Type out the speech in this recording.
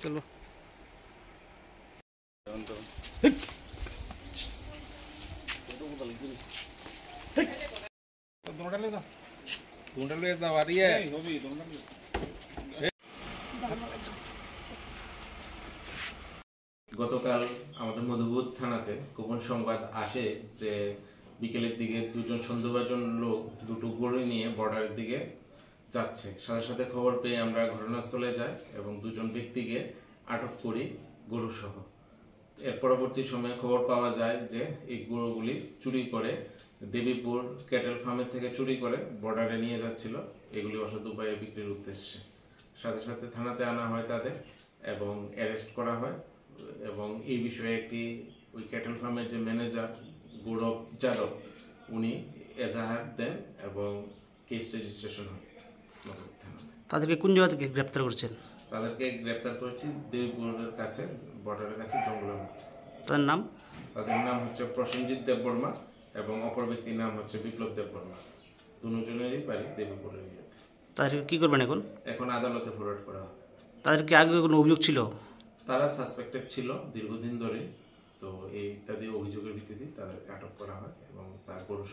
চলো। গতকাল আমাদের মধুপুর থানাতে গোপন সংবাদ আসে যে বিকেলের দিকে দুজন সন্দেহভাজন লোক দুটো গরু নিয়ে বর্ডারের দিকে যাচ্ছে। সাথে সাথে খবর পেয়ে আমরা ঘটনাস্থলে যাই এবং দুজন ব্যক্তিকে আটক করি গরু সহ। এর পরবর্তী সময়ে খবর পাওয়া যায় যে এই গরুগুলি চুরি করে দেবীপুর ক্যাটেল ফার্মের থেকে চুরি করে বর্ডারে নিয়ে যাচ্ছিল, এগুলি অসৎ উপায়ে বিক্রির উদ্দেশ্যে। সাথে সাথে থানাতে আনা হয় তাদের এবং অ্যারেস্ট করা হয় এবং এই বিষয়ে একটি ওই ক্যাটেল ফার্মের যে ম্যানেজার গৌরব যাদব উনি এজাহার দেন এবং কেস রেজিস্ট্রেশন হয় থানাতে। তাদেরকে কোন জায়গা থেকে গ্রেপ্তার করছেন? তাদেরকে গ্রেপ্তার করেছি দেবীপুরের কাছে, বর্ডারের কাছে, জঙ্গলের মধ্যে। তাদের নাম? তাদের নাম হচ্ছে প্রসেনজিৎ দেববর্মা এবং অপর ব্যক্তির নাম হচ্ছে বিপ্লব দেববর্মা। দুজনেরই বাড়ি দেবীপুরের ইয়েতে। তাদেরকে কি করবেন এখন? এখন আদালতে ফরওয়ার্ড করা হবে। তাদেরকে আগে কোনো অভিযোগ ছিল? তারা সাসপেক্টেড ছিল দীর্ঘদিন ধরে, তো এই ইত্যাদি অভিযোগের ভিত্তিতে তাদেরকে আটক করা হয় এবং তার গরু